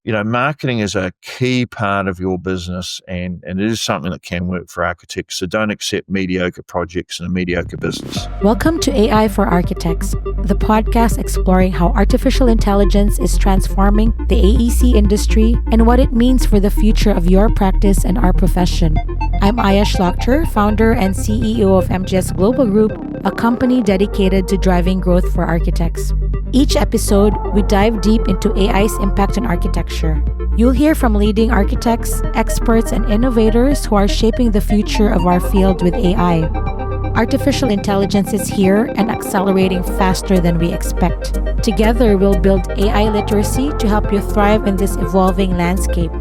marketing is a key part of your business, and it is something that can work for architects. So don't accept mediocre projects in a mediocre business. Welcome to AI for Architects, the podcast exploring how artificial intelligence is transforming the AEC industry and what it means for the future of your practice and our profession. I'm Aya Shlachter, founder and CEO of MGS Global Group, a company dedicated to driving growth for architects. Each episode, we dive deep into AI's impact on architecture. You'll hear from leading architects, experts, and innovators who are shaping the future of our field with AI. Artificial intelligence is here and accelerating faster than we expect. Together, we'll build AI literacy to help you thrive in this evolving landscape.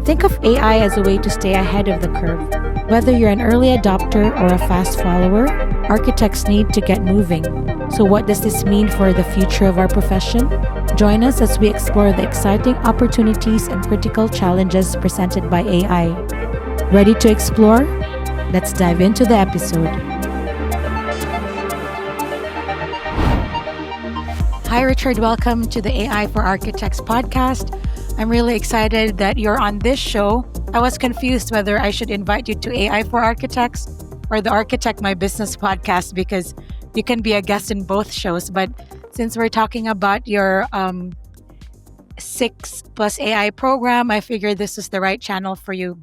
Think of AI as a way to stay ahead of the curve. Whether you're an early adopter or a fast follower, architects need to get moving. So what does this mean for the future of our profession? Join us as we explore the exciting opportunities and critical challenges presented by AI. Ready to explore? Let's dive into the episode. Hi, Richard. Welcome to the AI for Architects podcast. I'm really excited that you're on this show. I was confused whether I should invite you to AI for Architects or the Architect My Business podcast because you can be a guest in both shows. But since we're talking about your SIX+ai program, I figured this is the right channel for you.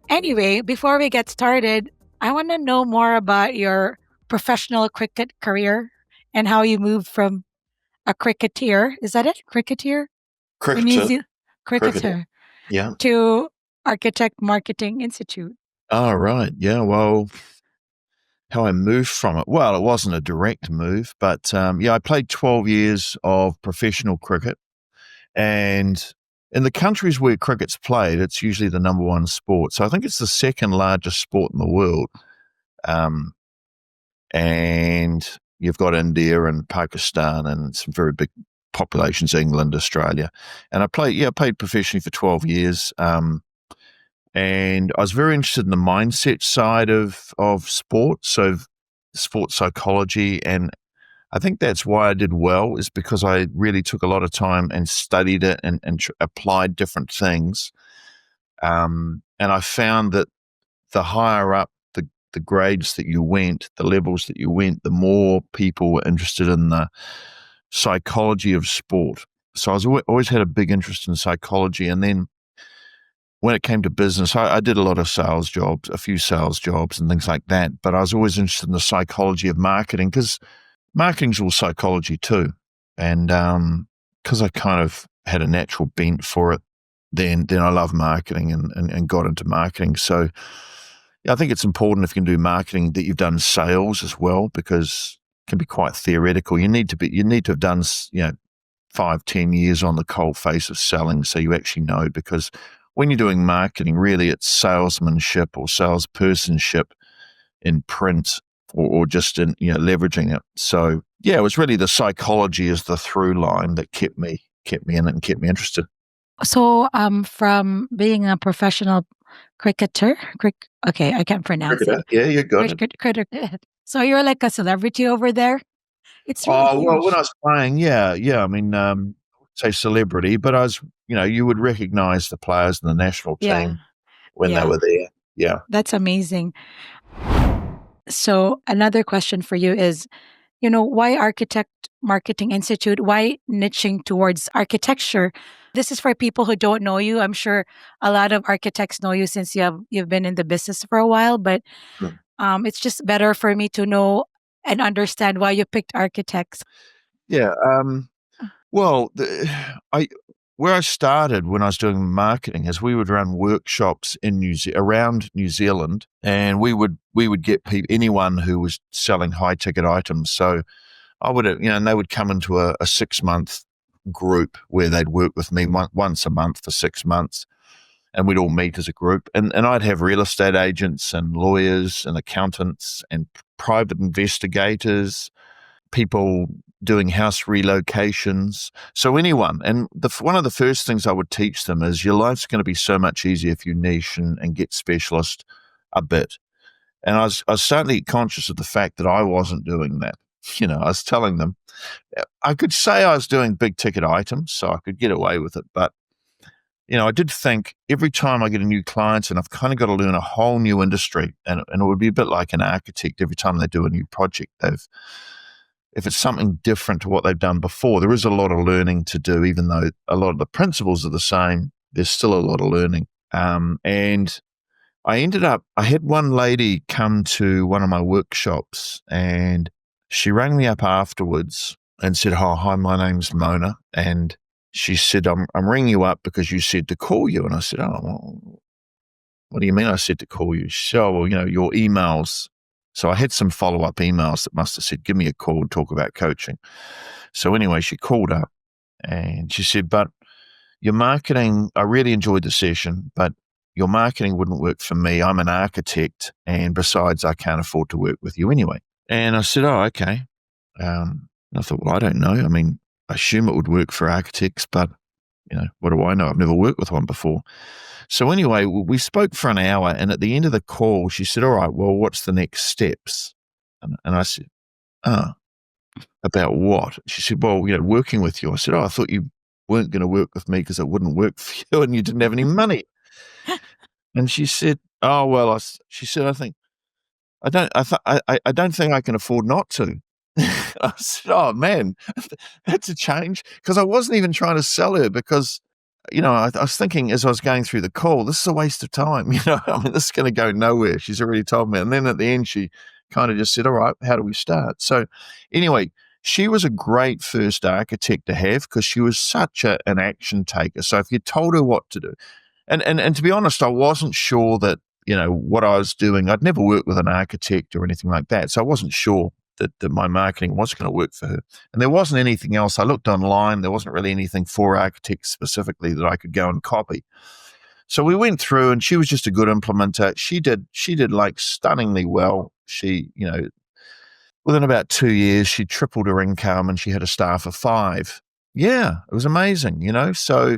Anyway, before we get started, I want to know more about your professional cricket career and how you moved from a cricketer. Is that it? Cricketer? Cricketer. Yeah. To Architect Marketing Institute. Oh, right. Yeah. Well, how I moved from it. Well, it wasn't a direct move, but I played 12 years of professional cricket. And in the countries where cricket's played, it's usually the number one sport. So I think it's the second largest sport in the world. And you've got India and Pakistan and some very big populations, England, Australia. And I played professionally for 12 years. And I was very interested in the mindset side of sport, so sports psychology. And I think that's why I did well, is because I really took a lot of time and studied it and applied different things. And I found that the higher up the grades that you went, the levels that you went, the more people were interested in the psychology of sport. So I always had a big interest in psychology. And then when it came to business, I did a lot of sales jobs, a few sales jobs and things like that. But I was always interested in the psychology of marketing because marketing's all psychology too. And because I kind of had a natural bent for it, then I love marketing and got into marketing. So I think it's important if you can do marketing that you've done sales as well, because it can be quite theoretical. You need to have done 5-10 years on the cold face of selling, so you actually know, because when you're doing marketing, really it's salesmanship or salespersonship in print or just in leveraging it. So it was really the psychology as the through line that kept me in it and kept me interested. So from being a professional cricketer, I can't pronounce it. Yeah, you got it. So you're like a celebrity over there? It's really huge. Well, when I was playing, I mean, say celebrity, but I was, you would recognize the players in the national team when they were there. Yeah. That's amazing. So another question for you is, why Architect Marketing Institute? Why niching towards architecture? This is for people who don't know you. I'm sure a lot of architects know you since you've been in the business for a while, but it's just better for me to know and understand why you picked architects. Yeah. Well, where I started when I was doing marketing is we would run workshops in around New Zealand, and we would get anyone who was selling high ticket items. So I would, and they would come into a 6-month group where they'd work with me once a month for 6 months, and we'd all meet as a group. And I'd have real estate agents and lawyers and accountants and private investigators, people doing house relocations. So anyone. And one of the first things I would teach them is your life's going to be so much easier if you niche and get specialist a bit. And I was certainly conscious of the fact that I wasn't doing that. I was telling them, I could say I was doing big ticket items, so I could get away with it, but I did think every time I get a new client and I've kind of got to learn a whole new industry, and it would be a bit like an architect. Every time they do a new project, if it's something different to what they've done before, there is a lot of learning to do, even though a lot of the principles are the same, there's still a lot of learning. And I had one lady come to one of my workshops, and she rang me up afterwards and said, "Oh, hi, my name's Mona." And she said, I'm ringing you up because you said to call you. And I said, "Oh, well, what do you mean I said to call you?" She said, "Oh, well, your emails." So I had some follow-up emails that must have said, "Give me a call and talk about coaching." So anyway, she called up and she said, "But your marketing, I really enjoyed the session, but your marketing wouldn't work for me. I'm an architect, and besides, I can't afford to work with you anyway." And I said, "Oh, okay." And I thought, well, I don't know. I mean, I assume it would work for architects, but what do I know? I've never worked with one before. So anyway, we spoke for an hour, and at the end of the call, she said, "All right, well, what's the next steps?" And I said, "Oh, about what?" She said, "Well, working with you." I said, "Oh, I thought you weren't going to work with me because it wouldn't work for you and you didn't have any money." And she said, "Oh, well," she said, I don't think I can afford not to." I said, "Oh man, that's a change." Because I wasn't even trying to sell her, because, I was thinking as I was going through the call, this is a waste of time. I mean, this is going to go nowhere. She's already told me. And then at the end, she kind of just said, "All right, how do we start?" So anyway, she was a great first architect to have, because she was such an action taker. So if you told her what to do, and to be honest, I wasn't sure that, what I was doing. I'd never worked with an architect or anything like that. So I wasn't sure that my marketing was going to work for her. And there wasn't anything else. I looked online. There wasn't really anything for architects specifically that I could go and copy. So we went through, and she was just a good implementer. She did like stunningly well. She, within about 2 years, she tripled her income, and she had a staff of 5. Yeah, it was amazing, So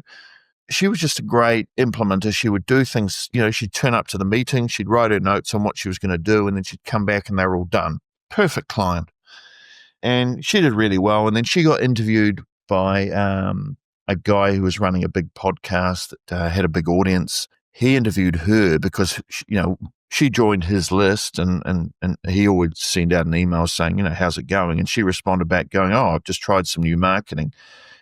she was just a great implementer. She would do things, she'd turn up to the meeting, she'd write her notes on what she was going to do, and then she'd come back and they were all done. Perfect client. And she did really well. And then she got interviewed by a guy who was running a big podcast that had a big audience. He interviewed her because, she joined his list, and he always sent out an email saying, "How's it going?" And she responded back going, "Oh, I've just tried some new marketing.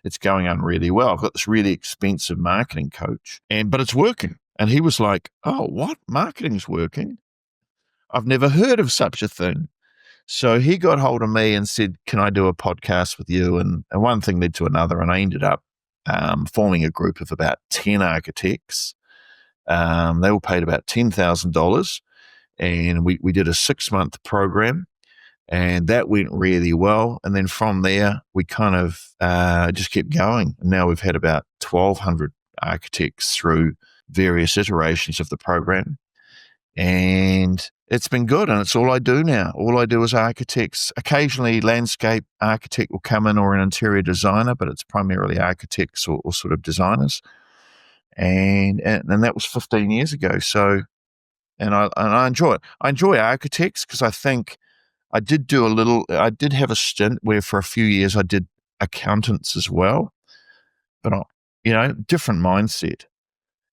It's going on really well. I've got this really expensive marketing coach, but it's working." And he was like, "Oh, what? Marketing's working? I've never heard of such a thing." So he got hold of me and said, "Can I do a podcast with you?" And one thing led to another, and I ended up forming a group of about 10 architects. They all paid about $10,000, and we did a 6-month program. And that went really well. And then from there, we kind of just kept going. And now we've had about 1,200 architects through various iterations of the program. And it's been good. And it's all I do now. All I do is architects. Occasionally, landscape architect will come in, or an interior designer, but it's primarily architects or sort of designers. And that was 15 years ago. So, and I enjoy it. I enjoy architects because I think I did have a stint where for a few years I did accountants as well, but different mindset.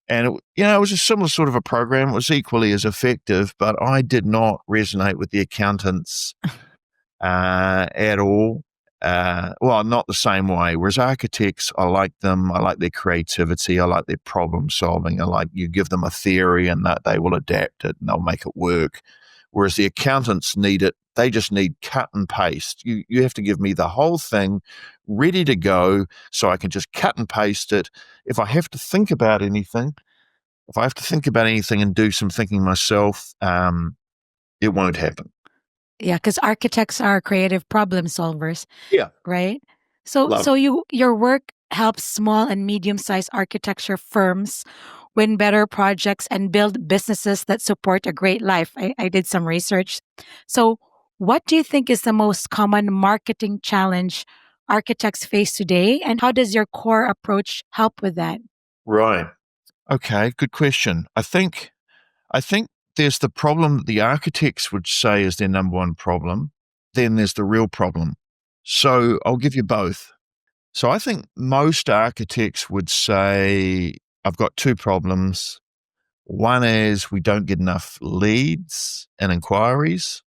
And it was a similar sort of a program. It was equally as effective, but I did not resonate with the accountants at all. Well, not the same way. Whereas architects, I like them. I like their creativity. I like their problem solving. I like, you give them a theory and that they will adapt it and they'll make it work. Whereas the accountants need it. They just need cut and paste. You have to give me the whole thing ready to go so I can just cut and paste it. If I have to think about anything and do some thinking myself, it won't happen. Yeah, because architects are creative problem solvers. Yeah. Right? So your work helps small and medium-sized architecture firms win better projects and build businesses that support a great life. I did some research. So what do you think is the most common marketing challenge architects face today, and how does your core approach help with that? Right. Okay, good question. I think there's the problem that the architects would say is their number one problem. Then there's the real problem. So I'll give you both. So I think most architects would say I've got two problems. One is we don't get enough leads and inquiries.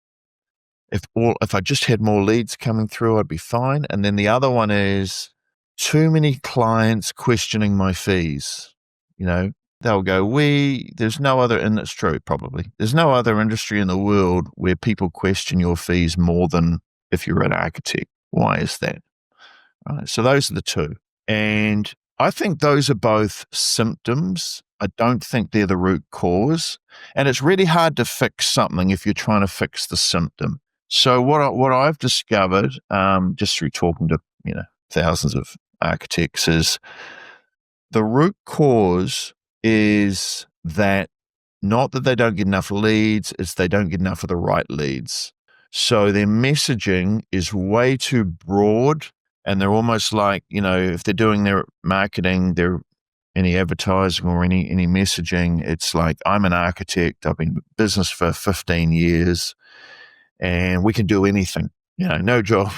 If I just had more leads coming through, I'd be fine. And then the other one is too many clients questioning my fees. They'll go, there's no other, and it's true, probably. There's no other industry in the world where people question your fees more than if you're an architect. Why is that? Right. So those are the two. And I think those are both symptoms. I don't think they're the root cause. And it's really hard to fix something if you're trying to fix the symptom. So what I've discovered, just through talking to, thousands of architects, is the root cause is that not that they don't get enough leads, it's they don't get enough of the right leads. So their messaging is way too broad, and they're almost like, if they're doing their marketing, any advertising or any messaging, it's like, I'm an architect, I've been in business for 15 years, and we can do anything. No job,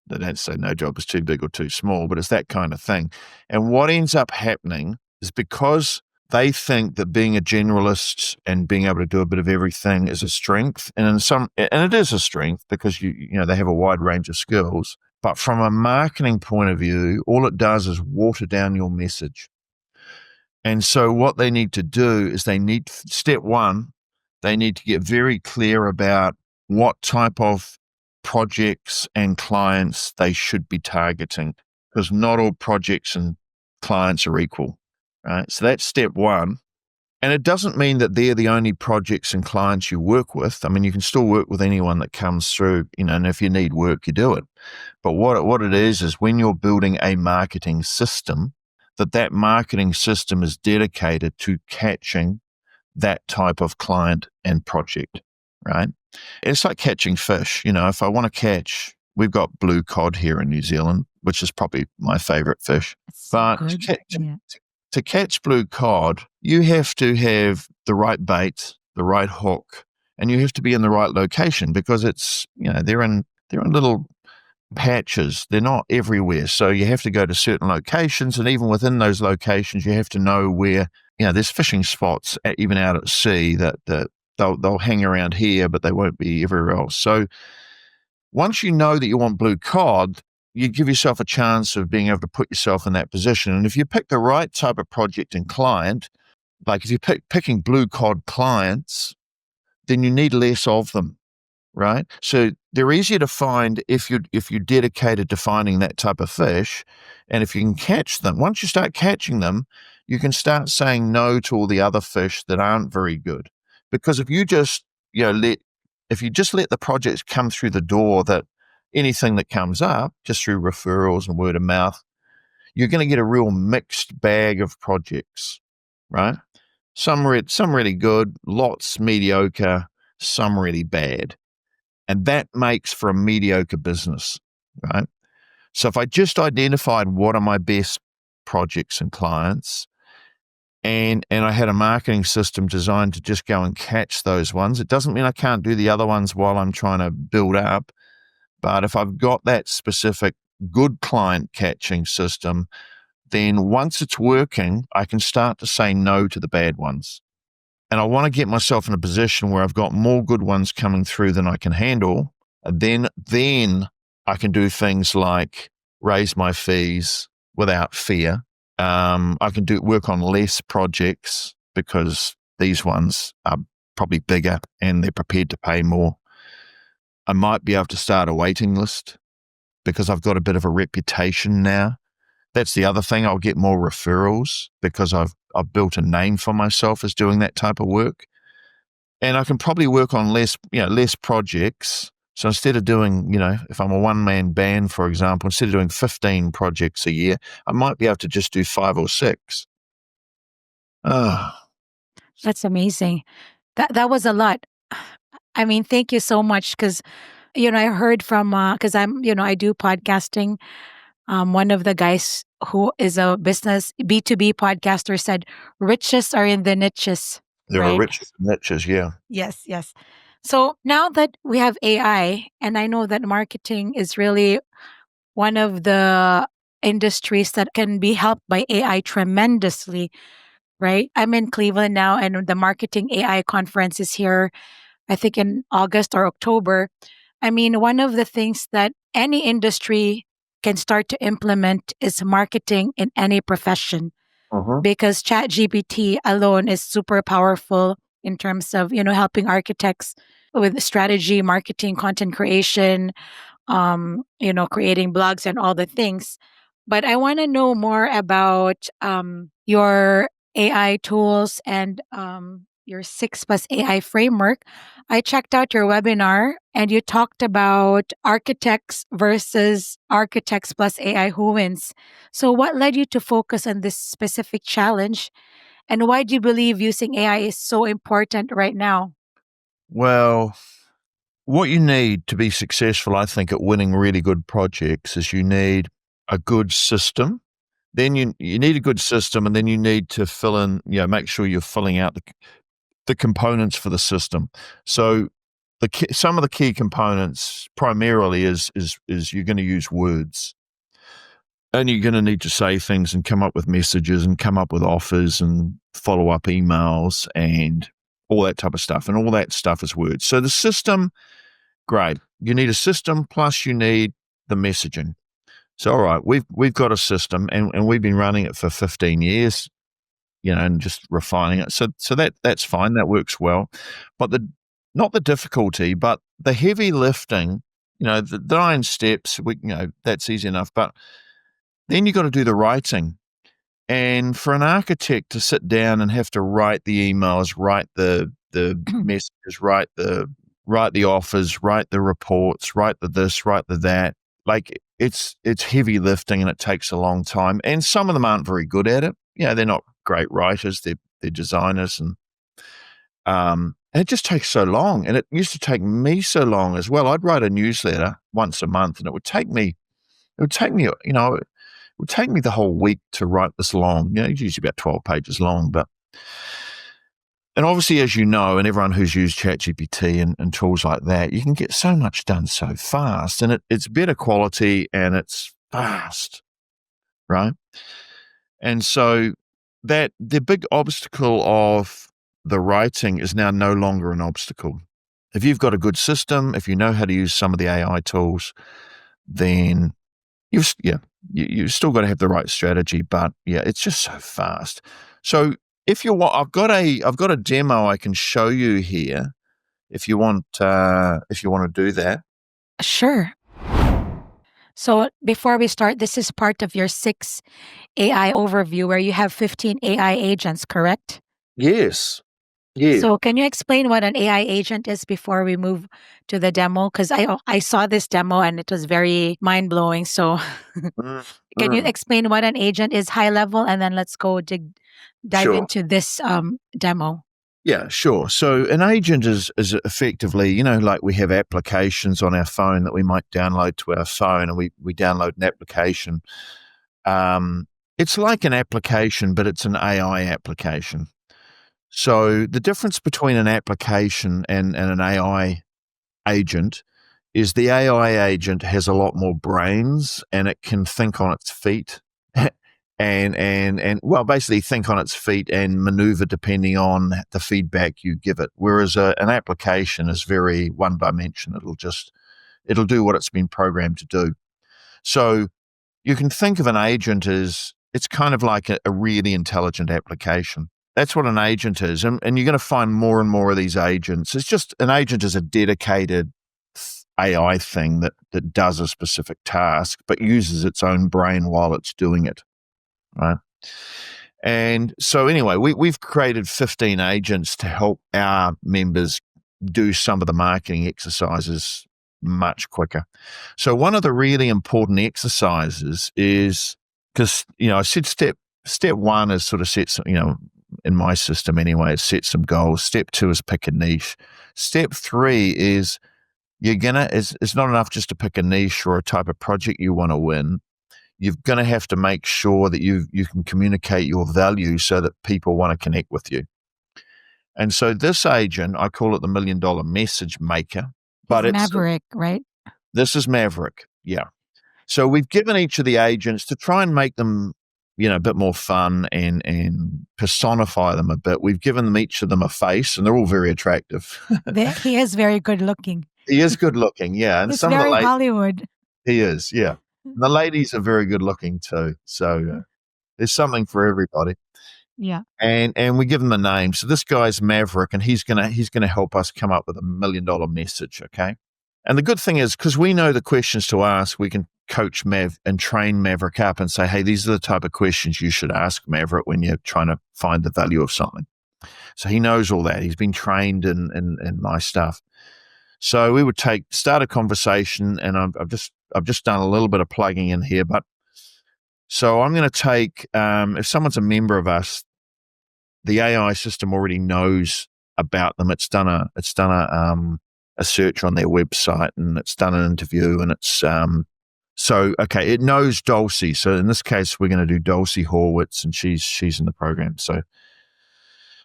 they don't say no job is too big or too small, but it's that kind of thing. And what ends up happening is because they think that being a generalist and being able to do a bit of everything is a strength, and it is a strength because they have a wide range of skills. But from a marketing point of view, all it does is water down your message. And so what they need to do is step one, they need to get very clear about what type of projects and clients they should be targeting, because not all projects and clients are equal, right? So that's step one. And it doesn't mean that they're the only projects and clients you work with. I mean, you can still work with anyone that comes through, and if you need work, you do it. But what it is when you're building a marketing system, that marketing system is dedicated to catching that type of client and project, right? It's like catching fish. If I want to we've got blue cod here in New Zealand, which is probably my favorite fish. But to catch blue cod, you have to have the right bait, the right hook, and you have to be in the right location, because it's, they're in little patches. They're not everywhere. So you have to go to certain locations, and even within those locations, you have to know where, there's fishing spots even out at sea that they'll hang around here, but they won't be everywhere else. So once you know that you want blue cod, you give yourself a chance of being able to put yourself in that position. And if you pick the right type of project and client, like if you're picking blue cod clients, then you need less of them, right? So they're easier to find if you're dedicated to finding that type of fish. And if you can catch them, once you start catching them, you can start saying no to all the other fish that aren't very good. Because if you just, let the projects come through the door, that anything that comes up just through referrals and word of mouth, you're going to get a real mixed bag of projects, right? Some really good, lots mediocre, some really bad. And that makes for a mediocre business, right? So if I just identified what are my best projects and clients, and I had a marketing system designed to just go and catch those ones, it doesn't mean I can't do the other ones while I'm trying to build up. But if I've got that specific good client catching system, then once it's working, I can start to say no to the bad ones. And I want to get myself in a position where I've got more good ones coming through than I can handle. And then I can do things like raise my fees without fear. I can work on less projects because these ones are probably bigger and they're prepared to pay more. I might be able to start a waiting list because I've got a bit of a reputation now. That's the other thing. I'll get more referrals because I've built a name for myself as doing that type of work. And I can probably work on less projects. So instead of doing, if I'm a one-man band, for example, instead of doing 15 projects a year, I might be able to just do 5 or 6. That's amazing. That was a lot. I mean, thank you so much, because, I heard from, because I do podcasting. One of the guys who is a business B2B podcaster said, riches are in the niches. There right? are riches and niches, yeah. Yes. So now that we have AI, and I know that marketing is really one of the industries that can be helped by AI tremendously, right? I'm in Cleveland now, and the Marketing AI conference is here, I think in August or October. I mean, one of the things that any industry can start to implement is marketing in any profession, because ChatGPT alone is super powerful in terms of, helping architects with strategy, marketing, content creation, creating blogs and all the things. But I want to know more about your AI tools and your SIX+ai framework. I checked out your webinar and you talked about architects versus architects plus AI who wins. So, what led you to focus on this specific challenge? And why do you believe using AI is so important right now? Well, what you need to be successful, I think, at winning really good projects is you need a good system. Then you need a good system, and then you need to fill in, make sure you're filling out the components for the system. So some of the key components primarily is you're going to use words. And you're going to need to say things and come up with messages and come up with offers and follow up emails and all that type of stuff. And all that stuff is words. So the system, great. You need a system plus you need the messaging. So, all right, we've got a system and we've been running it for 15 years, and just refining it. So that's fine. That works well. But not the difficulty, but the heavy lifting, the 9 steps, that's easy enough. But then you got to do the writing. And for an architect to sit down and have to write the emails, write the messages, write the offers, write the reports, write the this, write the that, like it's heavy lifting and it takes a long time. And some of them aren't very good at it. They're not great writers, they're designers, and it just takes so long. And it used to take me so long as well. I'd write a newsletter once a month and it would take me, it would take me the whole week to write this long. It's usually about 12 pages long. And obviously, as you know, and everyone who's used ChatGPT and tools like that, you can get so much done so fast. And it's better quality and it's fast, right? And so the big obstacle of the writing is now no longer an obstacle. If you've got a good system, if you know how to use some of the AI tools, then you've still got to have the right strategy, but it's just so fast. So if you want, I've got a demo I can show you here. If you want to do that. Sure. So before we start, this is part of your SIX+ai overview where you have 15 AI agents, correct? Yes. Yeah. So can you explain what an AI agent is before we move to the demo? Because I saw this demo and it was very mind-blowing. So can you explain what an agent is high level, and then let's go dive into this demo? Yeah, sure. So an agent is effectively, like we have applications on our phone that we might download to our phone, and we download an application. It's like an application, but it's an AI application. So the difference between an application and an AI agent is the AI agent has a lot more brains and it can think on its feet and basically think on its feet and maneuver depending on the feedback you give it. Whereas an application is very one dimension. It'll do what it's been programmed to do. So you can think of an agent as it's kind of like a really intelligent application. That's what an agent is. And you're going to find more and more of these agents. It's just an agent is a dedicated AI thing that does a specific task, but uses its own brain while it's doing it, right? And so anyway, we've created 15 agents to help our members do some of the marketing exercises much quicker. So one of the really important exercises is, because, I said step 1 is sort of set some, in my system anyway, is set some goals. Step 2 is pick a niche. Step 3 is it's not enough just to pick a niche or a type of project you want to win. You're going to have to make sure that you can communicate your value so that people want to connect with you. And so this agent, I call it the $1 million message maker. But it's Maverick, right? This is Maverick, yeah. So we've given each of the agents to try and make them, a bit more fun and personify them a bit. We've given them each of them a face, and they're all very attractive. He is very good looking. He is good looking, yeah. And He's some of very the ladies, Hollywood. he is, yeah. And the ladies are very good looking too. So there's something for everybody. Yeah. And we give them a name. So this guy's Maverick, and he's gonna help us come up with $1 million message. Okay. And the good thing is, because we know the questions to ask, we can coach Mav and train Maverick up and say, hey, these are the type of questions you should ask Maverick when you're trying to find the value of something. So he knows all that. He's been trained in my stuff. So we would start a conversation, and I've just done a little bit of plugging in here, but so I'm going to take, if someone's a member of us, the AI system already knows about them. It's done a search on their website, and it's done an interview, and it's, it knows Dulcie. So in this case, we're going to do Dulcie Horwitz, and she's in the program. So,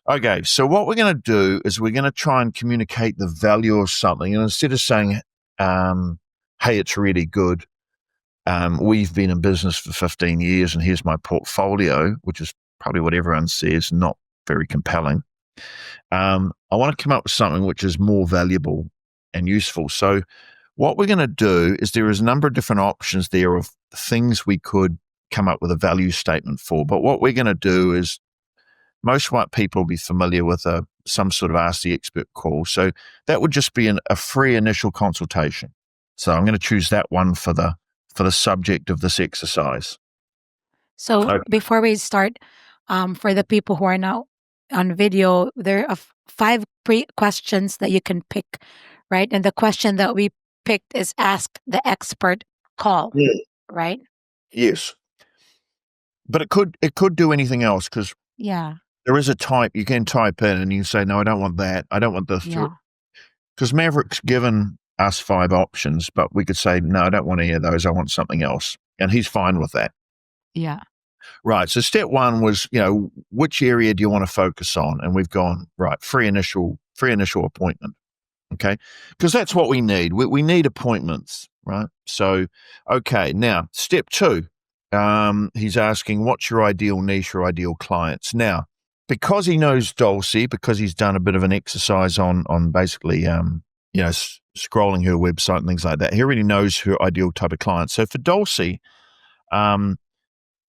okay. So what we're going to do is we're going to try and communicate the value of something. And instead of saying, hey, it's really good, we've been in business for 15 years and here's my portfolio, which is probably what everyone says, not very compelling. I want to come up with something which is more valuable and useful. So what we're going to do is there is a number of different options there of things we could come up with a value statement for. But what we're going to do is most white people will be familiar with some sort of Ask the Expert call. So that would just be a free initial consultation. So I'm going to choose that one for the subject of this exercise. So before we start, for the people who are now on video, there are 5 questions that you can pick, right? And the question that we picked is Ask the Expert call, right? Yes. But it could do anything else, because there is a type you can type in and you say, no, I don't want that. I don't want this. Because Maverick's given us 5 options, but we could say, no, I don't want any of those. I want something else. And he's fine with that. Yeah. Right. So step 1 was, which area do you want to focus on? And we've gone, right, free initial appointment. Okay. Because that's what we need. We need appointments, right? So, okay. Now, step 2, he's asking, what's your ideal niche or ideal clients? Now, because he knows Dulcie, because he's done a bit of an exercise on basically, scrolling her website and things like that, he already knows her ideal type of client. So for Dulcie,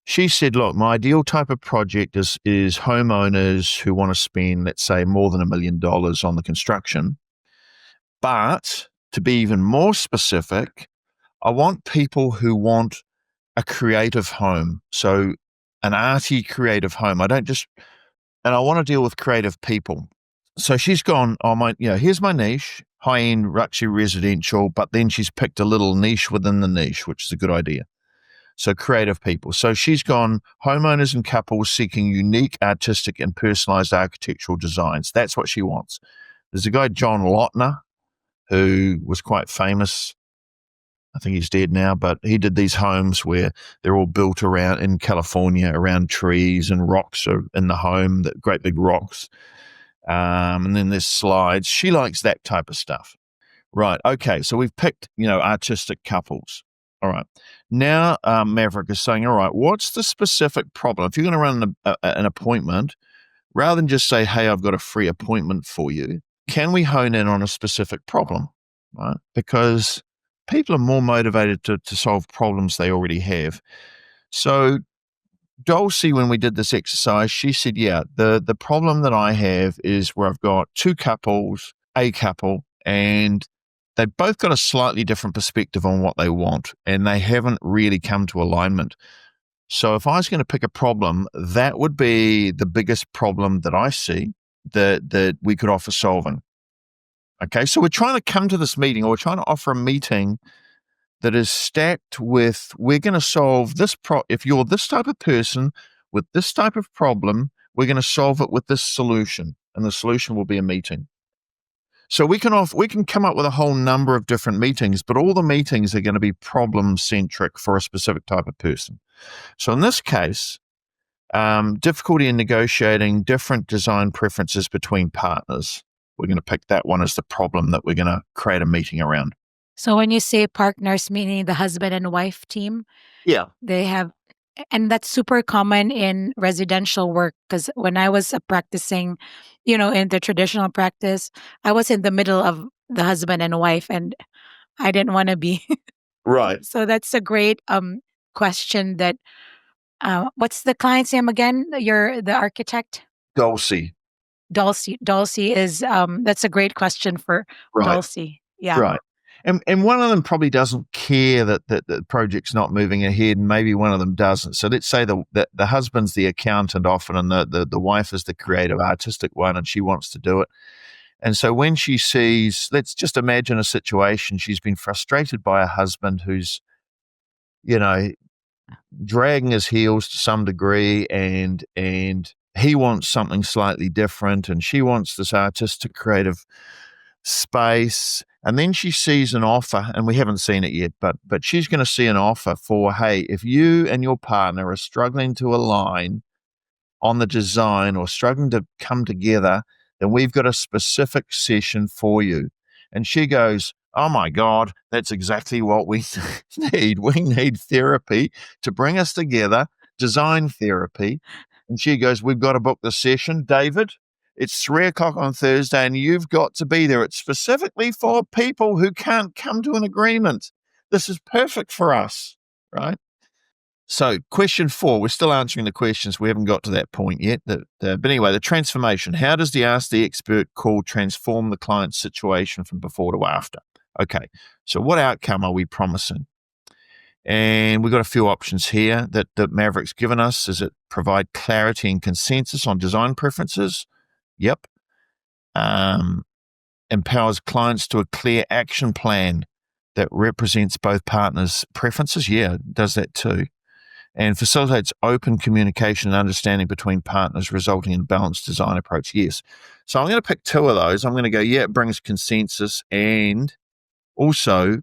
she said, look, my ideal type of project is homeowners who want to spend, let's say, more than $1 million on the construction. But to be even more specific, I want people who want a creative home. So an arty creative home. And I want to deal with creative people. So she's gone, here's my niche, high-end luxury residential, but then she's picked a little niche within the niche, which is a good idea. So creative people. So she's gone homeowners and couples seeking unique, artistic, and personalized architectural designs. That's what she wants. There's a guy, John Lautner, who was quite famous. I think he's dead now, but he did these homes where they're all built in California, around trees and rocks are in the home, that great big rocks. And then there's slides. She likes that type of stuff. Right. Okay. So we've picked, artistic couples. All right. Now, Maverick is saying, all right, what's the specific problem? If you're going to run an appointment, rather than just say, hey, I've got a free appointment for you, can we hone in on a specific problem? Right? Because people are more motivated to solve problems they already have. So Dulcie, when we did this exercise, she said, the problem that I have is where I've got 2 couples, a couple, and they've both got a slightly different perspective on what they want, and they haven't really come to alignment. So if I was going to pick a problem, that would be the biggest problem that I see that we could offer solving. Okay, so we're trying to come to this meeting, or we're trying to offer a meeting that is stacked with, we're going to solve this if you're this type of person with this type of problem, we're going to solve it with this solution, and the solution will be a meeting. So we can come up with a whole number of different meetings, but all the meetings are going to be problem-centric for a specific type of person. So in this case, difficulty in negotiating different design preferences between partners. We're going to pick that one as the problem that we're going to create a meeting around. So when you say partners, meaning the husband and wife team, Yeah. they have, and that's super common in residential work. Because when I was practicing, in the traditional practice, I was in the middle of the husband and wife, and I didn't want to be. Right. So that's a great question. That what's the client's name again? You're the architect. Dulcie. Dulcie. Dulcie is that's a great question for Right. Dulcie. Yeah. Right. And one of them probably doesn't care that the project's not moving ahead, and maybe one of them doesn't. So let's say the husband's the accountant often, and the wife is the creative artistic one, and she wants to do it. And so when she sees, let's just imagine a situation, she's been frustrated by a husband who's, you know, dragging his heels to some degree, and he wants something slightly different, and she wants this artistic creative space. And then she sees an offer, and we haven't seen it yet, but she's going to see an offer for, hey, if you and your partner are struggling to align on the design or struggling to come together, then we've got a specific session for you. And she goes, oh my God, that's exactly what we need. We need therapy to bring us together, design therapy. And she goes, we've got to book the session. David, it's 3:00 on Thursday, and you've got to be there. It's specifically for people who can't come to an agreement. This is perfect for us, right? So, question 4, we're still answering the questions. We haven't got to that point yet. But anyway, the transformation. How does the Ask the Expert call transform the client's situation from before to after? Okay, so what outcome are we promising? And we've got a few options here that Maverick's given us. Is it provide clarity and consensus on design preferences? Yep. Empowers clients to a clear action plan that represents both partners' preferences? Yeah, it does that too. And facilitates open communication and understanding between partners, resulting in a balanced design approach. Yes. So I'm going to pick 2 of those. I'm going to go, yeah, it brings consensus, and also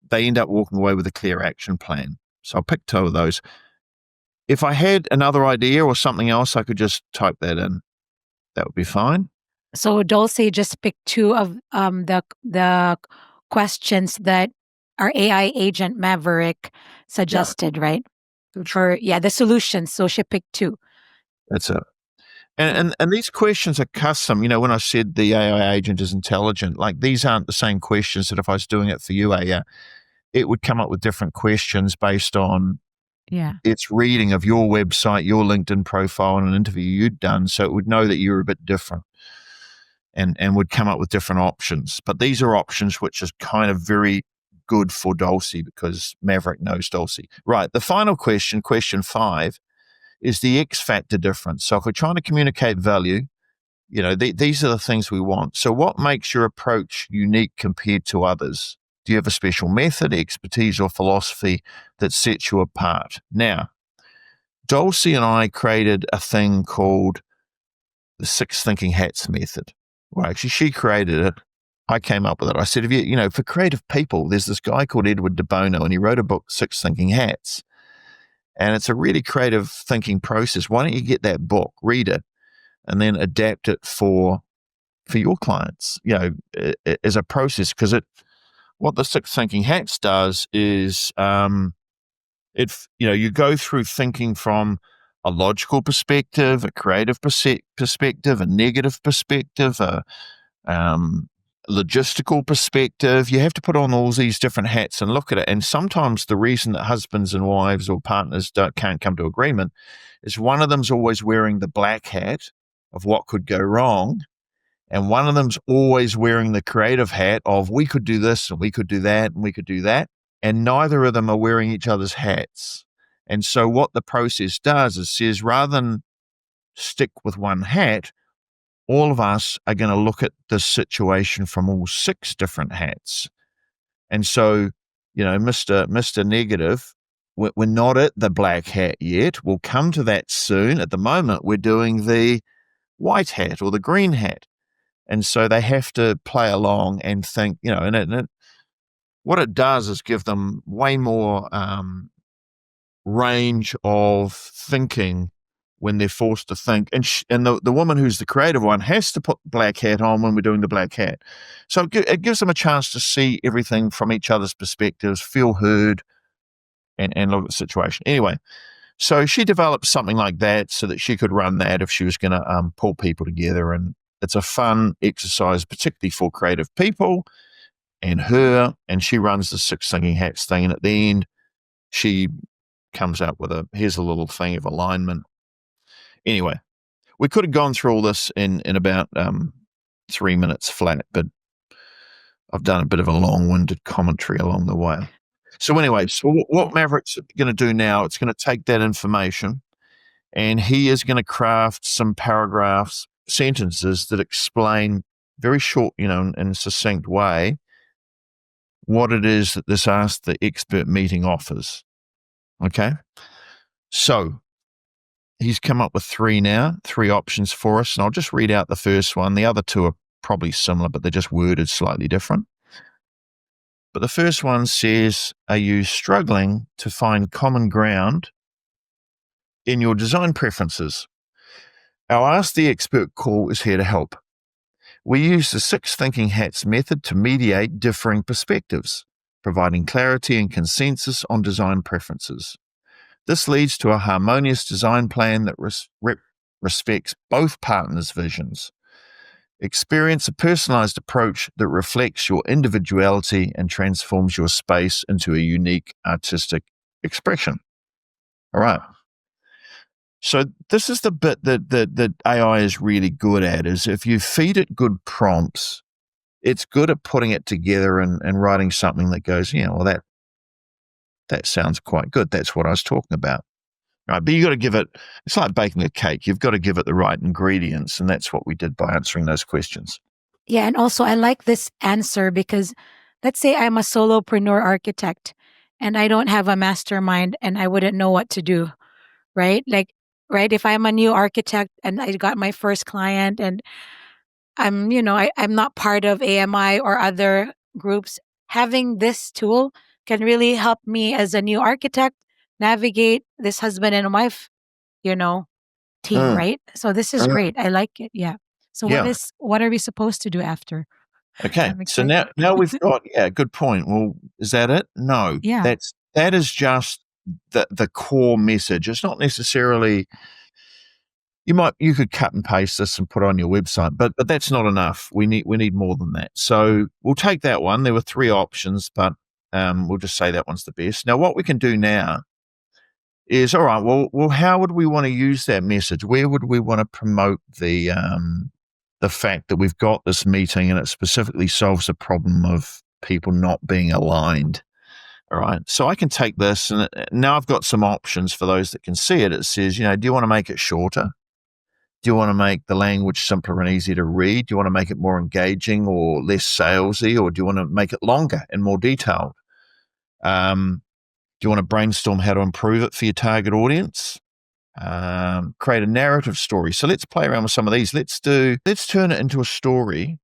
they end up walking away with a clear action plan. So I'll pick 2 of those. If I had another idea or something else, I could just type that in. That would be fine. So Dulce just picked 2 of the questions that our AI agent Maverick suggested, right? For the solutions. So she picked 2. That's it. And these questions are custom. When I said the AI agent is intelligent, like these aren't the same questions that if I was doing it for you, Aya, it would come up with different questions based on its reading of your website, your LinkedIn profile, and an interview you'd done. So it would know that you're a bit different and would come up with different options. But these are options which is kind of very good for Dulcie because Maverick knows Dulcie. Right. The final question, question 5, is the X factor difference. So if we're trying to communicate value, these are the things we want. So what makes your approach unique compared to others? Do you have a special method, expertise, or philosophy that sets you apart? Now, Dulcie and I created a thing called the 6 thinking hats method. Well, actually, she created it. I came up with it. I said, for creative people, there's this guy called Edward de Bono, and he wrote a book, 6 Thinking Hats. And it's a really creative thinking process. Why don't you get that book, read it, and then adapt it for your clients, as a process? Because what the 6 Thinking Hats does is you go through thinking from a logical perspective, a creative perspective, a negative perspective, a logistical perspective. You have to put on all these different hats and look at it. And sometimes the reason that husbands and wives or partners can't come to agreement is one of them's always wearing the black hat of what could go wrong, and one of them's always wearing the creative hat of we could do this and we could do that and we could do that. And neither of them are wearing each other's hats. And so what the process does is says, rather than stick with one hat, all of us are going to look at this situation from all 6 different hats. And so, Mr. Negative, we're not at the black hat yet. We'll come to that soon. At the moment, we're doing the white hat or the green hat. And so they have to play along and think, what it does is give them way more range of thinking when they're forced to think. And the woman who's the creative one has to put the black hat on when we're doing the black hat. So it gives them a chance to see everything from each other's perspectives, feel heard, and look at the situation. Anyway, so she developed something like that so that she could run that if she was going to pull people together. And it's a fun exercise, particularly for creative people and her. And she runs the Six Thinking Hats thing. And at the end, she comes out with here's a little thing of alignment. Anyway, we could have gone through all this in about 3 minutes flat, but I've done a bit of a long-winded commentary along the way. So anyway, what Maverick's going to do now, it's going to take that information and he is going to craft some paragraphs, sentences that explain very short, in a succinct way, what it is that this Ask the Expert meeting offers. Okay? So he's come up with three options for us, and I'll just read out the first one. The other two are probably similar, but they're just worded slightly different. But the first one says, are you struggling to find common ground in your design preferences? Our Ask the Expert call is here to help. We use the Six Thinking Hats method to mediate differing perspectives, providing clarity and consensus on design preferences. This leads to a harmonious design plan that respects both partners' visions. Experience a personalized approach that reflects your individuality and transforms your space into a unique artistic expression. All right. So this is the bit that AI is really good at, is if you feed it good prompts, it's good at putting it together and writing something that goes, that sounds quite good. That's what I was talking about. Right, but you got to give it, it's like baking a cake. You've got to give it the right ingredients, and that's what we did by answering those questions. Yeah, and also I like this answer because let's say I'm a solopreneur architect and I don't have a mastermind and I wouldn't know what to do, right? If I'm a new architect and I got my first client and I'm not part of AMI or other groups, having this tool can really help me as a new architect navigate this husband and wife, team, right? So this is great. I like it. Yeah. So what are we supposed to do after? Okay. So now we've got, good point. Well, is that it? No. Yeah. That is just the core message. It's not necessarily, you could cut and paste this and put it on your website, but that's not enough. We need more than that. So we'll take that one. There were three options, but we'll just say that one's the best. Now, what we can do now is, all right, well, how would we want to use that message? Where would we want to promote the fact that we've got this meeting and it specifically solves the problem of people not being aligned? All right. So I can take this, and now I've got some options for those that can see it. It says, do you want to make it shorter? Do you want to make the language simpler and easier to read? Do you want to make it more engaging or less salesy? Or do you want to make it longer and more detailed? Do you want to brainstorm how to improve it for your target audience? Create a narrative story. So let's play around with some of these. Let's turn it into a story.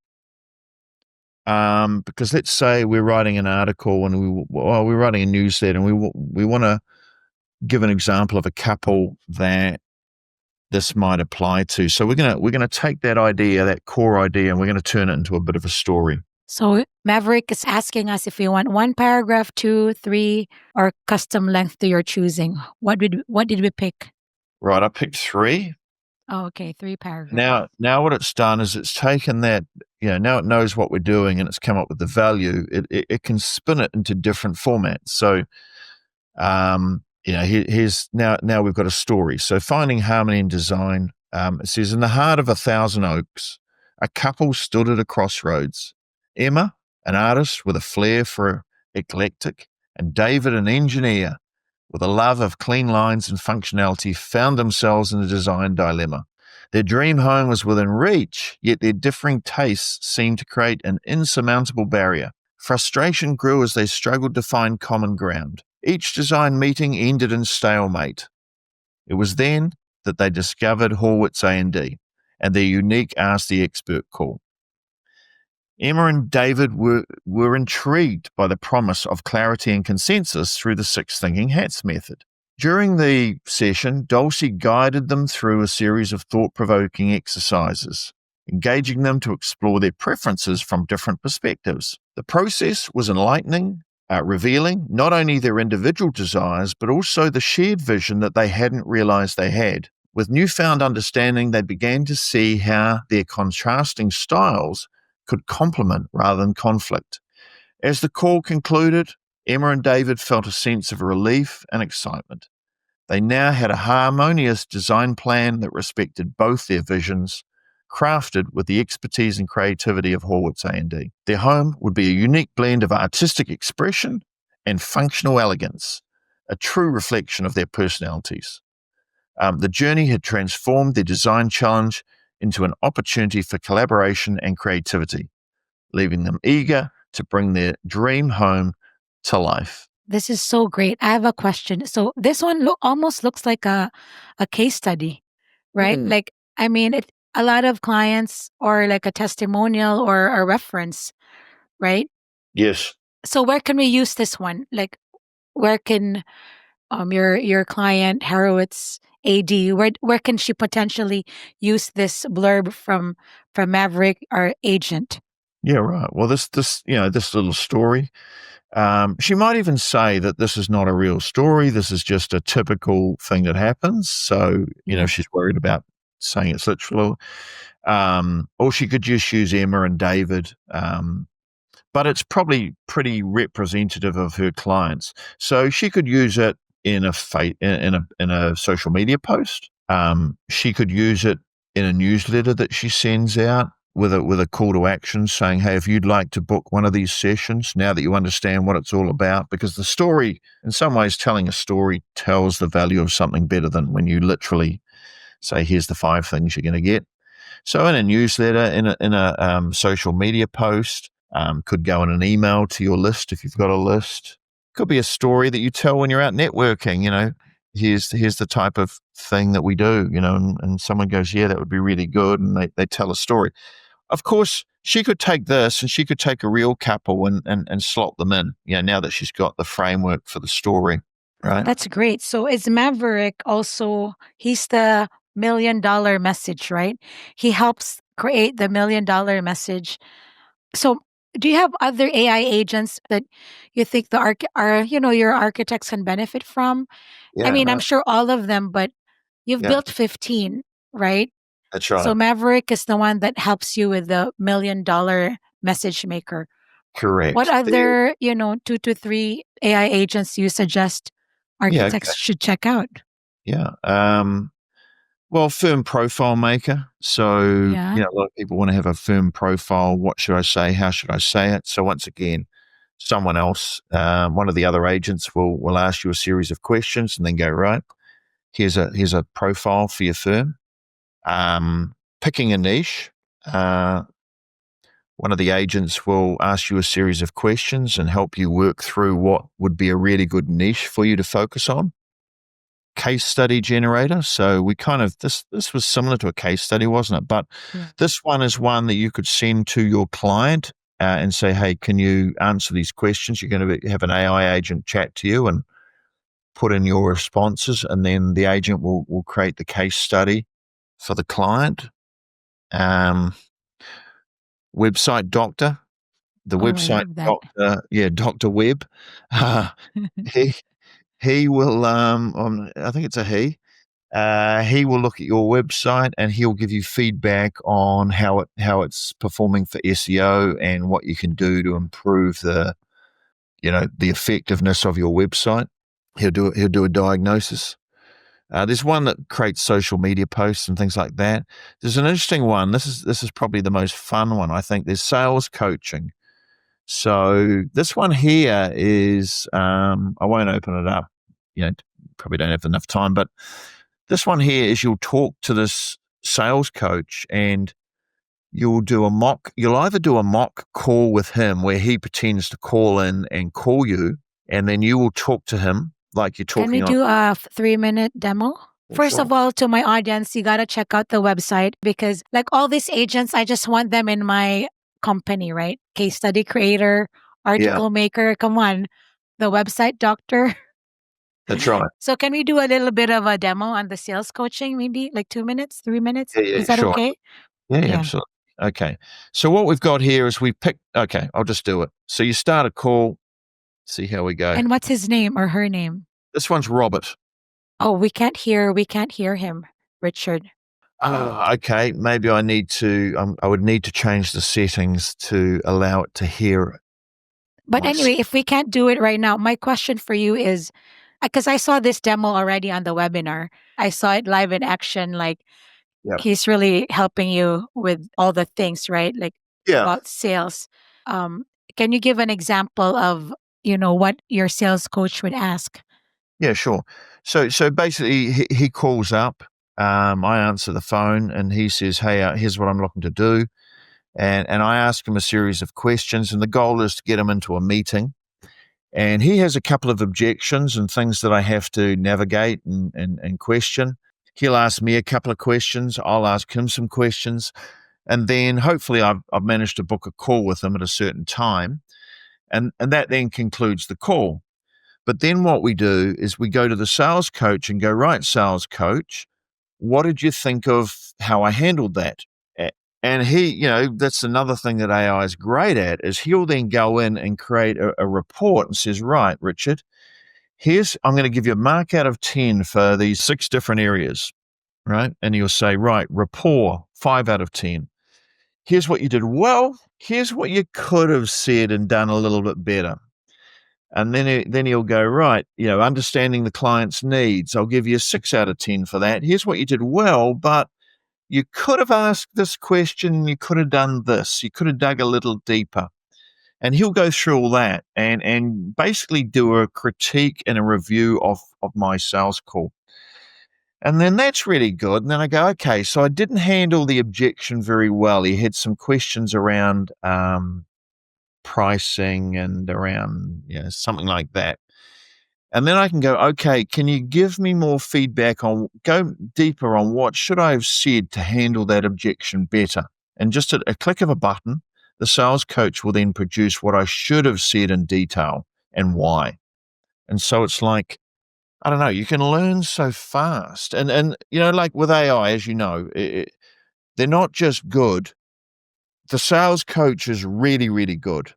Because let's say we're writing an article and we're writing a newsletter, and we want to give an example of a couple that this might apply to. So we're gonna take that idea, that core idea, and we're gonna turn it into a bit of a story. So Maverick is asking us if we want 1 paragraph, 2, 3, or custom length to your choosing. What did we pick? Right, I picked 3. Oh, okay, 3 paragraphs. Now what it's done is it's taken that, now it knows what we're doing and it's come up with the value. It can spin it into different formats. So, here's now we've got a story. So finding harmony in design. It says, in the heart of 1,000 oaks, a couple stood at a crossroads. Emma, an artist with a flair for eclectic, and David, an engineer with a love of clean lines and functionality, found themselves in a design dilemma. Their dream home was within reach, yet their differing tastes seemed to create an insurmountable barrier. Frustration grew as they struggled to find common ground. Each design meeting ended in stalemate. It was then that they discovered Horwitz A&D and their unique Ask the Expert call. Emma and David were intrigued by the promise of clarity and consensus through the Six Thinking Hats method. During the session, Dulcie guided them through a series of thought-provoking exercises, engaging them to explore their preferences from different perspectives. The process was enlightening, revealing not only their individual desires, but also the shared vision that they hadn't realized they had. With newfound understanding, they began to see how their contrasting styles could complement rather than conflict. As the call concluded, Emma and David felt a sense of relief and excitement. They now had a harmonious design plan that respected both their visions, crafted with the expertise and creativity of Horwitz A&D. Their home would be a unique blend of artistic expression and functional elegance, a true reflection of their personalities. The journey had transformed their design challenge into an opportunity for collaboration and creativity, leaving them eager to bring their dream home to life. This is so great. I have a question. So this one almost looks like a case study, right? Mm. Like, I mean, a lot of clients or like a testimonial or a reference, right? Yes. So where can we use this one? Like, where can your client Harowitz AD, where can she potentially use this blurb from Maverick, our agent? Yeah, right. Well, this this little story. She might even say that this is not a real story. This is just a typical thing that happens. So, if she's worried about saying it's literal, or she could just use Emma and David. But it's probably pretty representative of her clients. So she could use it in a social media post. She could use it in a newsletter that she sends out with a call to action saying, hey, if you'd like to book one of these sessions, now that you understand what it's all about, because the story, in some ways, telling a story tells the value of something better than when you literally say, here's the 5 things you're going to get. So in a newsletter, in a social media post, could go in an email to your list if you've got a list. Could be a story that you tell when you're out networking, here's the type of thing that we do, and someone goes, yeah, that would be really good. And they tell a story. Of course, she could take this and she could take a real couple and slot them in, now that she's got the framework for the story, right? That's great. So is Maverick also, he's the $1 million message, right? He helps create the $1 million message. So do you have other AI agents that you think your architects can benefit from? Yeah, I mean, I'm right. sure all of them, but you've Yeah, built 15, right? that's right. So Maverick is the one that helps you with the $1 million message maker. Correct. What other, 2 to 3 AI agents you suggest Yeah, architects should check out? yeah. Well, firm profile maker. So, Yeah. a lot of people want to have a firm profile. What should I say? How should I say it? So once again, someone else, one of the other agents will ask you a series of questions and then go, right, here's a profile for your firm. Picking a niche. One of the agents will ask you a series of questions and help you work through what would be a really good niche for you to focus on. Case study generator. So we kind of, this was similar to a case study, wasn't it? But this one is one that you could send to your client and say, hey, can you answer these questions? You're going to have an AI agent chat to you and put in your responses, and then the agent will create the case study for the client. Website doctor. The website doctor, Dr. Webb. He will, I think it's a he. He will look at your website and he'll give you feedback on how it's performing for SEO and what you can do to improve the effectiveness of your website. He'll do a diagnosis. There's one that creates social media posts and things like that. There's an interesting one. This is probably the most fun one, I think. There's sales coaching. So this one here is, I won't open it up. Probably don't have enough time, but this one here is you'll talk to this sales coach and you'll either do a mock call with him where he pretends to call in and call you, and then you will talk to him like you're talking. Can you do a 3-minute demo? First of all, to my audience, you got to check out the website, because like all these agents, I just want them in my company, right? Case study creator, article maker. Come on. The website doctor. That's right. So can we do a little bit of a demo on the sales coaching, maybe like 2 minutes, 3 minutes? Yeah, Is yeah, that sure. okay? Yeah, Yeah. absolutely. Okay. So what we've got here is okay, I'll just do it. So you start a call, see how we go. And what's his name or her name? This one's Robert. Oh, we can't hear him, Richard. Oh, okay. Maybe I would need to change the settings to allow it to hear But myself. anyway, if we can't do it right now, my question for you is, because I saw this demo already on the webinar. I saw it live in action. Like Yep. he's really helping you with all the things, right? Like Yeah. about sales. Um, can you give an example of, what your sales coach would ask? Yeah, sure. So basically, he calls up. I answer the phone, and he says, "Hey, here's what I'm looking to do," and I ask him a series of questions, and the goal is to get him into a meeting. And he has a couple of objections and things that I have to navigate and question. He'll ask me a couple of questions. I'll ask him some questions, and then hopefully I've managed to book a call with him at a certain time, and that then concludes the call. But then what we do is we go to the sales coach and go, right, sales coach, what did you think of how I handled that? And that's another thing that AI is great at, is he'll then go in and create a report and says, right, Richard, I'm going to give you a mark out of 10 for these 6 different areas, right? And he'll say, right, rapport, 5 out of 10. Here's what you did well. Here's what you could have said and done a little bit better. And then he'll go, right, understanding the client's needs. I'll give you a 6 out of 10 for that. Here's what you did well, but you could have asked this question. You could have done this. You could have dug a little deeper. And he'll go through all that and basically do a critique and a review of my sales call. And then that's really good. And then I go, okay, so I didn't handle the objection very well. He had some questions around pricing and around something like that. And then I can go, okay, can you give me more feedback go deeper on what should I have said to handle that objection better? And just at a click of a button, the sales coach will then produce what I should have said in detail and why. And so it's like, I don't know, you can learn so fast. And like with AI, as you know, they're not just good. The sales coach is really, really good.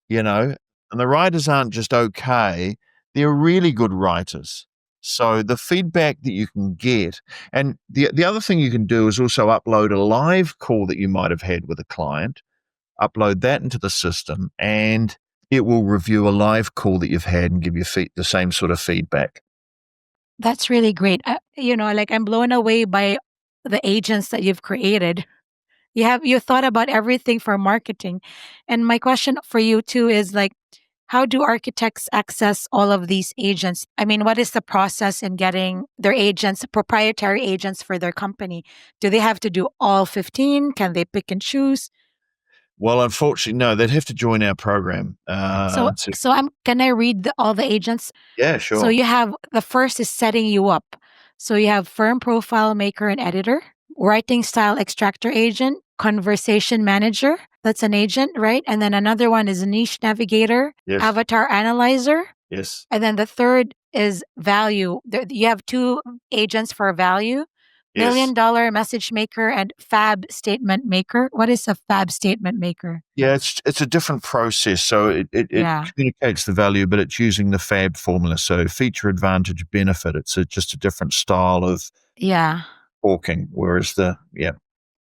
And the writers aren't just okay, they're really good writers. So the feedback that you can get, and the other thing you can do is also upload a live call that you might have had with a client, upload that into the system, and it will review a live call that you've had and give you the same sort of feedback. That's really great. Like I'm blown away by the agents that you've created. You thought about everything for marketing. And my question for you too is like, how do architects access all of these agents? I mean, what is the process in getting their agents, proprietary agents for their company? Do they have to do all 15? Can they pick and choose? Well, unfortunately, no, they'd have to join our program. Can I read all the agents? Yeah, sure. So you have, the first is setting you up. So you have firm profile maker and editor, writing style extractor agent, conversation manager. That's an agent, right? And then another one is a niche navigator, Yes. avatar analyzer. Yes. And then the third is value. You have 2 agents for value. Yes. $1 million message maker and fab statement maker. What is a fab statement maker? Yeah, it's a different process. So it communicates the value, but it's using the fab formula. So feature, advantage, benefit. It's just a different style of talking. Whereas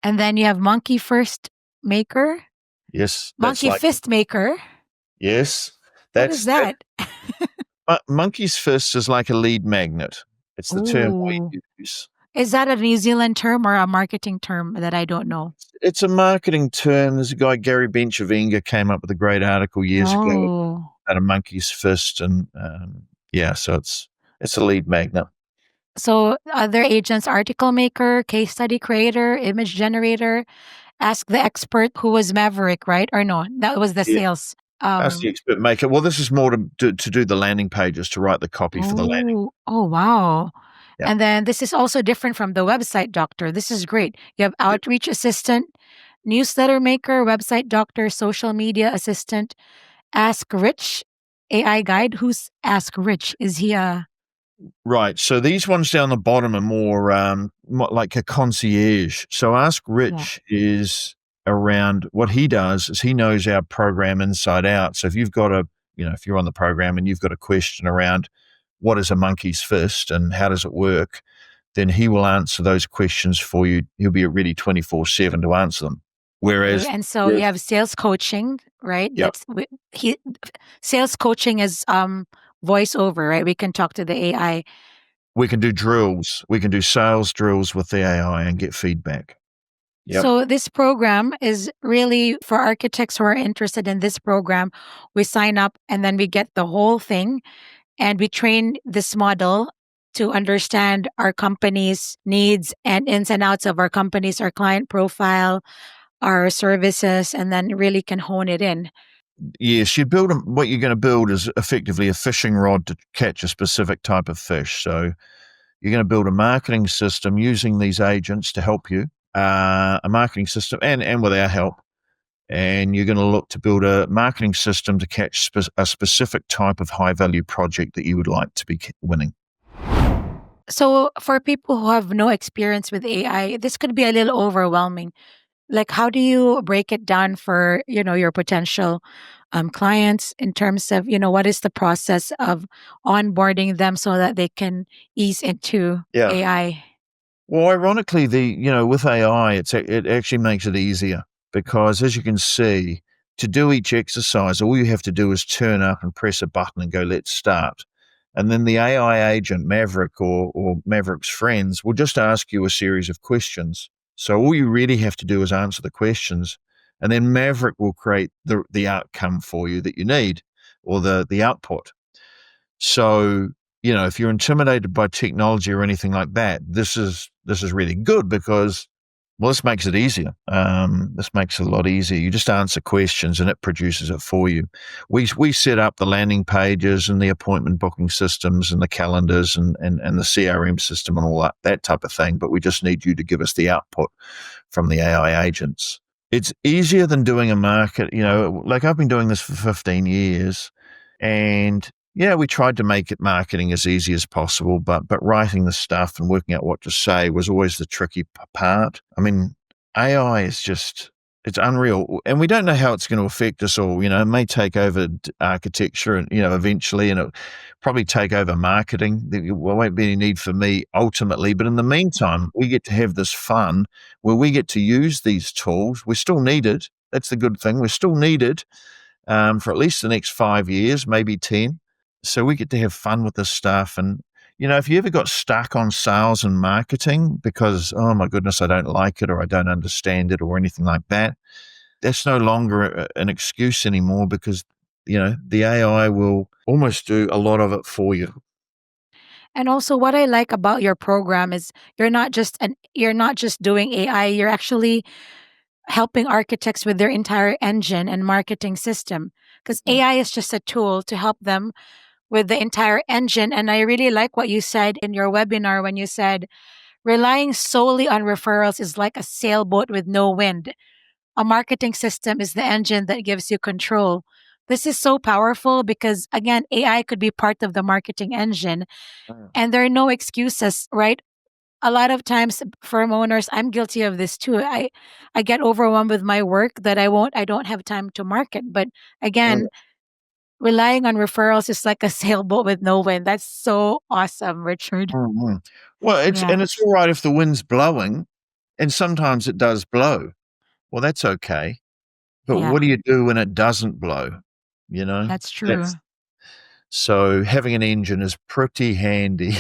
and then you have monkey first maker. Yes. Monkey fist maker. Yes. What is that? Monkey's fist is like a lead magnet. It's the term we use. Is that a New Zealand term or a marketing term that I don't know? It's a marketing term. There's a guy, Gary Benchavinga, came up with a great article years ago about a monkey's fist. And so it's a lead magnet. So other agents, article maker, case study creator, image generator, ask the expert, who was Maverick, right? Or no, that was the sales. Ask the expert maker. Well, this is more to do the landing pages, to write the copy for the landing. Oh, wow. Yeah. And then this is also different from the website doctor. This is great. You have outreach assistant, newsletter maker, website doctor, social media assistant, Ask Rich, AI guide. Who's Ask Rich? Is he a Right. So these ones down the bottom are more like a concierge. So Ask Yeah. Rich is around what he does is he knows our program inside out. So if you've got if you're on the program and you've got a question around what is a monkey's fist and how does it work, then he will answer those questions for you. He'll be ready 24/7 to answer them. Okay. Whereas, And so you have sales coaching, right? yeah, He sales coaching is voiceover, right? We can talk to the AI. we can do drills. We can do sales drills with the AI and get feedback. Yep. So this program is really for architects who are interested in this program. We sign up and then we get the whole thing and we train this model to understand our company's needs and ins and outs of our companies, our client profile, our services, and then really can hone it in. Yes, you build what you're going to build is effectively a fishing rod to catch a specific type of fish. So you're going to build a marketing system using these agents to help you, a marketing system, and with our help. And you're going to look to build a marketing system to catch a specific type of high value project that you would like to be winning. So for people who have no experience with AI, this could be a little overwhelming. Like, how do you break it down for, your potential clients in terms of, what is the process of onboarding them so that they can ease into Yeah. AI? Well, ironically, with AI, it actually makes it easier because, as you can see, to do each exercise, all you have to do is turn up and press a button and go, "Let's start." And then the AI agent, Maverick or Maverick's friends, will just ask you a series of questions. So all you really have to do is answer the questions, and then Maverick will create the outcome for you that you need, or the output. So, if you're intimidated by technology or anything like that, this is really good because, well, this makes it easier. This makes it a lot easier. You just answer questions and it produces it for you. We set up the landing pages and the appointment booking systems and the calendars and the CRM system and all that type of thing. But we just need you to give us the output from the AI agents. It's easier than doing a market. Like I've been doing this for 15 years, and yeah, we tried to make it marketing as easy as possible, but writing the stuff and working out what to say was always the tricky part. I mean, AI is it's unreal, and we don't know how it's going to affect us all. It may take over architecture, and eventually, and it'll probably take over marketing. There won't be any need for me ultimately, but in the meantime, we get to have this fun where we get to use these tools. We're still needed. That's the good thing. We're still needed for at least the next 5 years, maybe 10. So we get to have fun with this stuff. And, if you ever got stuck on sales and marketing because, oh my goodness, I don't like it or I don't understand it or anything like that, that's no longer an excuse anymore because, the AI will almost do a lot of it for you. And also what I like about your program is you're not just doing AI, you're actually helping architects with their entire engine and marketing system because AI is just a tool to help them with the entire engine. And I really like what you said in your webinar when you said relying solely on referrals is like a sailboat with no wind. A marketing system is the engine that gives you control. This is so powerful because, again, AI could be part of the marketing engine and there are no excuses, right? A lot of times firm owners, I'm guilty of this too. I get overwhelmed with my work that I don't have time to market. But again, relying on referrals is like a sailboat with no wind. That's so awesome, Richard. Mhm. Well, Yeah. it's all right if the wind's blowing, and sometimes it does blow. Well, that's okay. But Yeah, what do you do when it doesn't blow? You know, that's true. that's so having an engine is pretty handy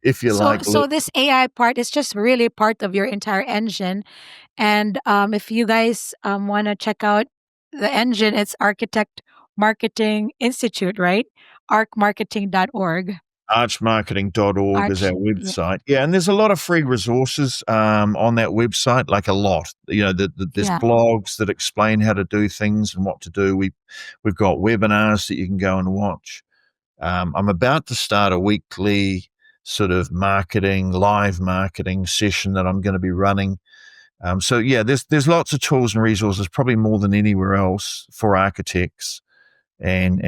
if you So like. so this AI part is just really part of your entire engine. And if you guys want to check out the engine, it's Architect Marketing Institute, right? arcmarketing.org. Archmarketing.org is our Arch, yeah, website. Yeah, and there's a lot of free resources on that website, like a lot. There's yeah. blogs that explain how to do things and what to do. We've got webinars that you can go and watch. I'm about to start a weekly sort of live marketing session that I'm going to be running. So yeah, there's lots of tools and resources, probably more than anywhere else for architects. And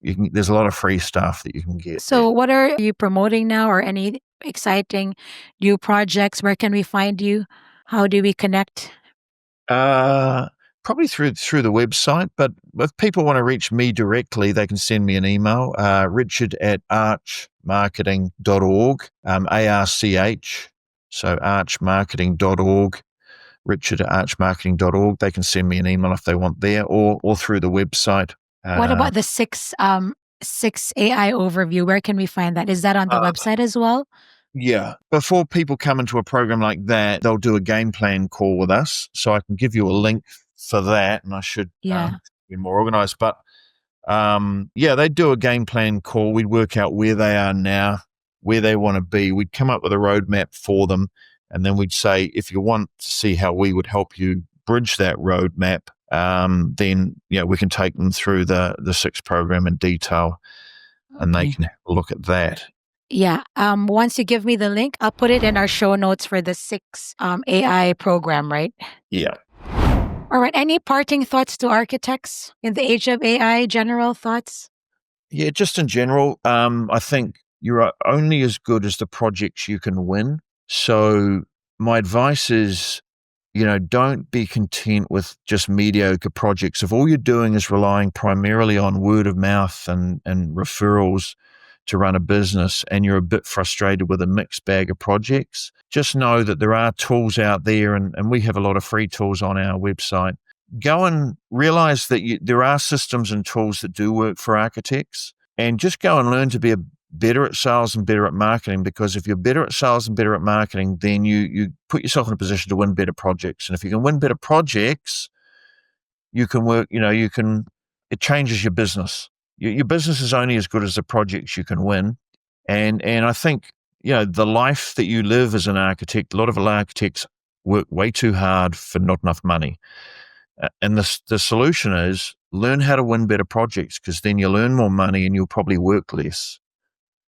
there's a lot of free stuff that you can get. So what are you promoting now, or any exciting new projects? Where can we find you? How do we connect? Probably through the website, but if people want to reach me directly, they can send me an email, richard@archmarketing.org, ARCH, so archmarketing.org, richard@archmarketing.org. They can send me an email if they want there, or through the website. What about the SIX+ai overview? Where can we find that? Is that on the website as well? Yeah. Before people come into a program like that, they'll do a game plan call with us. So I can give you a link for that, and I should be more organized. But they do a game plan call. We'd work out where they are now, where they want to be. We'd come up with a roadmap for them, and then we'd say, if you want to see how we would help you bridge that roadmap, then we can take them through the SIX program in detail, and they can have a look at that. Yeah. Once you give me the link, I'll put it in our show notes for the SIX+ai program, right? Yeah. All right. Any parting thoughts to architects in the age of AI? General thoughts? Yeah, just in general, I think you're only as good as the projects you can win. So my advice is, don't be content with just mediocre projects. If all you're doing is relying primarily on word of mouth and referrals to run a business, and you're a bit frustrated with a mixed bag of projects, just know that there are tools out there, and we have a lot of free tools on our website. Go and realize that there are systems and tools that do work for architects, and just go and learn to be better at sales and better at marketing, because if you're better at sales and better at marketing, then you put yourself in a position to win better projects. And if you can win better projects, you can work, it changes your business. Your business is only as good as the projects you can win. And I think, the life that you live as an architect, a lot of architects work way too hard for not enough money. And the solution is learn how to win better projects, because then you'll earn more money and you'll probably work less.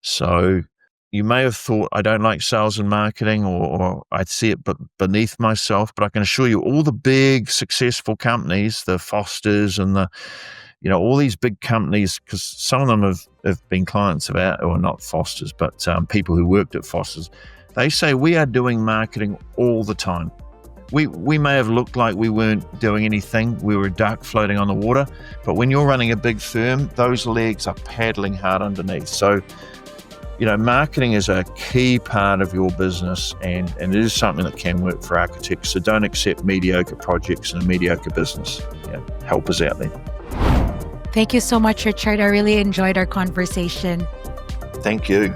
So you may have thought, I don't like sales and marketing, or I see it beneath myself, but I can assure you all the big successful companies, the Fosters and all these big companies, because some of them have been clients of ours, or not Fosters, but people who worked at Fosters, they say we are doing marketing all the time. We may have looked like we weren't doing anything. We were a duck floating on the water. But when you're running a big firm, those legs are paddling hard underneath. So, marketing is a key part of your business, and it is something that can work for architects. So don't accept mediocre projects in a mediocre business. Help us out there. Thank you so much, Richard. I really enjoyed our conversation. Thank you.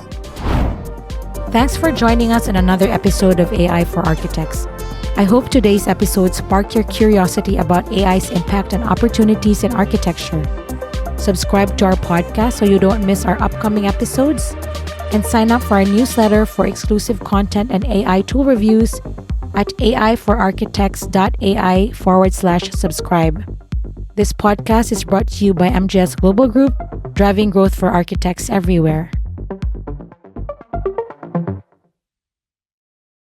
Thanks for joining us in another episode of AI for Architects. I hope today's episode sparked your curiosity about AI's impact and opportunities in architecture. Subscribe to our podcast so you don't miss our upcoming episodes, and sign up for our newsletter for exclusive content and AI tool reviews at aiforarchitects.ai/subscribe. This podcast is brought to you by MGS Global Group, driving growth for architects everywhere.